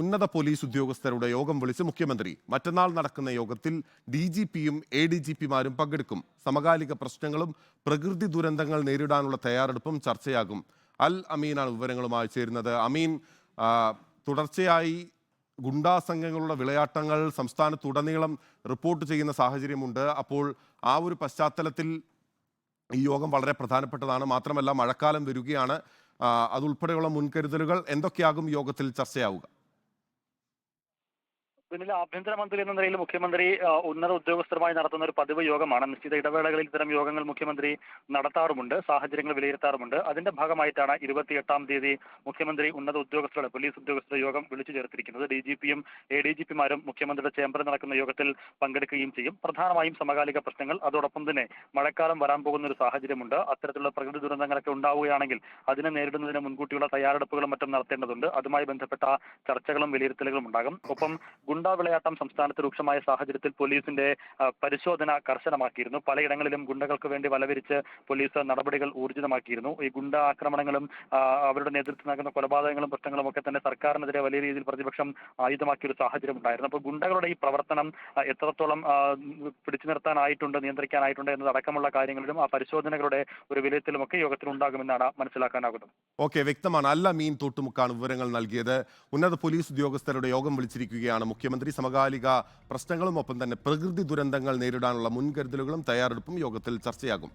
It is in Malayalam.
ഉന്നത പോലീസ് ഉദ്യോഗസ്ഥരുടെ യോഗം വിളിച്ച് മുഖ്യമന്ത്രി. മറ്റന്നാൾ നടക്കുന്ന യോഗത്തിൽ DGPയും ADGPമാരും പങ്കെടുക്കും. സമകാലിക പ്രശ്നങ്ങളും പ്രകൃതി ദുരന്തങ്ങൾ നേരിടാനുള്ള തയ്യാറെടുപ്പും ചർച്ചയാകും. അൽ അമീനാണ് വിവരങ്ങളുമായി ചേരുന്നത്. അമീൻ, തുടർച്ചയായി ഗുണ്ടാ സംഘങ്ങളുടെ വിളയാട്ടങ്ങൾ സംസ്ഥാനത്തുടനീളം റിപ്പോർട്ട് ചെയ്യുന്ന സാഹചര്യമുണ്ട്. അപ്പോൾ ആ ഒരു പശ്ചാത്തലത്തിൽ ഈ യോഗം വളരെ പ്രധാനപ്പെട്ടതാണ്. മാത്രമല്ല, മഴക്കാലം വരികയാണ്. അതുൾപ്പെടെയുള്ള മുൻകരുതലുകൾ എന്തൊക്കെയാകും യോഗത്തിൽ ചർച്ചയാവുക? പിന്നിൽ ആഭ്യന്തരമന്ത്രി എന്ന നിലയിൽ മുഖ്യമന്ത്രി ഉന്നത ഉദ്യോഗസ്ഥരുമായി നടത്തുന്ന ഒരു പതിവ് യോഗമാണ്. നിശ്ചിത ഇടവേളകളിൽ ഇത്തരം യോഗങ്ങൾ മുഖ്യമന്ത്രി നടത്താറുമുണ്ട്, സാഹചര്യങ്ങൾ വിലയിരുത്താറുമുണ്ട്. അതിന്റെ ഭാഗമായിട്ടാണ് 28-ാം തീയതി മുഖ്യമന്ത്രി ഉന്നത ഉദ്യോഗസ്ഥരുടെ, പോലീസ് ഉദ്യോഗസ്ഥരുടെ യോഗം വിളിച്ചു ചേർത്തിരിക്കുന്നത്. DGPയും ADGPമാരും മുഖ്യമന്ത്രിയുടെ ചേംബറിൽ നടക്കുന്ന യോഗത്തിൽ പങ്കെടുക്കുകയും ചെയ്യും. പ്രധാനമായും സമകാലിക പ്രശ്നങ്ങൾ, അതോടൊപ്പം തന്നെ മഴക്കാലം വരാൻ പോകുന്ന ഒരു സാഹചര്യമുണ്ട്. അത്തരത്തിലുള്ള പ്രകൃതി ദുരന്തങ്ങളൊക്കെ ഉണ്ടാവുകയാണെങ്കിൽ അതിനെ നേരിടുന്നതിന് മുൻകൂട്ടിയുള്ള തയ്യാറെടുപ്പുകളും മറ്റും നടത്തേണ്ടതുണ്ട്. അതുമായി ബന്ധപ്പെട്ട ചർച്ചകളും വിലയിരുത്തലുകളും ഉണ്ടാകും. ഒപ്പം ഗുണ്ടാ വിളയാട്ടം സംസ്ഥാനത്ത് രൂക്ഷമായ സാഹചര്യത്തിൽ പോലീസിന്റെ പരിശോധന കർശനമാക്കിയിരുന്നു. പലയിടങ്ങളിലും ഗുണ്ടകൾക്ക് വേണ്ടി വലവിരിച്ച് പോലീസ് നടപടികൾ ഊർജിതമാക്കിയിരുന്നു. ഈ ഗുണ്ട ആക്രമണങ്ങളും അവരുടെ നേതൃത്വം നൽകുന്ന കൊലപാതകങ്ങളും പ്രശ്നങ്ങളും ഒക്കെ തന്നെ സർക്കാരിനെതിരെ വലിയ രീതിയിൽ പ്രതിപക്ഷം ആയുധമാക്കിയ ഒരു സാഹചര്യം ഉണ്ടായിരുന്നു. അപ്പോൾ ഗുണ്ടകളുടെ ഈ പ്രവർത്തനം എത്രത്തോളം പിടിച്ചു നിർത്താനായിട്ടുണ്ട്, നിയന്ത്രിക്കാനായിട്ടുണ്ട് എന്നതടക്കമുള്ള കാര്യങ്ങളിലും ആ പരിശോധനകളുടെ ഒരു വിലയിരുത്തലുമൊക്കെ യോഗത്തിൽ ഉണ്ടാകുമെന്നാണ് മനസ്സിലാക്കാനാകുന്നത്. ഓക്കെ, വ്യക്തമാണ്. അൽ അമീൻ തോട്ടുമുക്കാണ് വിവരങ്ങൾ നൽകിയത്. ഉന്നത പോലീസ് ഉദ്യോഗസ്ഥരുടെ യോഗം വിളിച്ചിരിക്കുകയാണ് മുഖ്യമന്ത്രി. സമകാലിക പ്രശ്നങ്ങളും ഒപ്പം തന്നെ പ്രകൃതി ദുരന്തങ്ങൾ നേരിടാനുള്ള മുൻകരുതലുകളും തയ്യാറെടുപ്പും യോഗത്തിൽ ചർച്ചയാകും.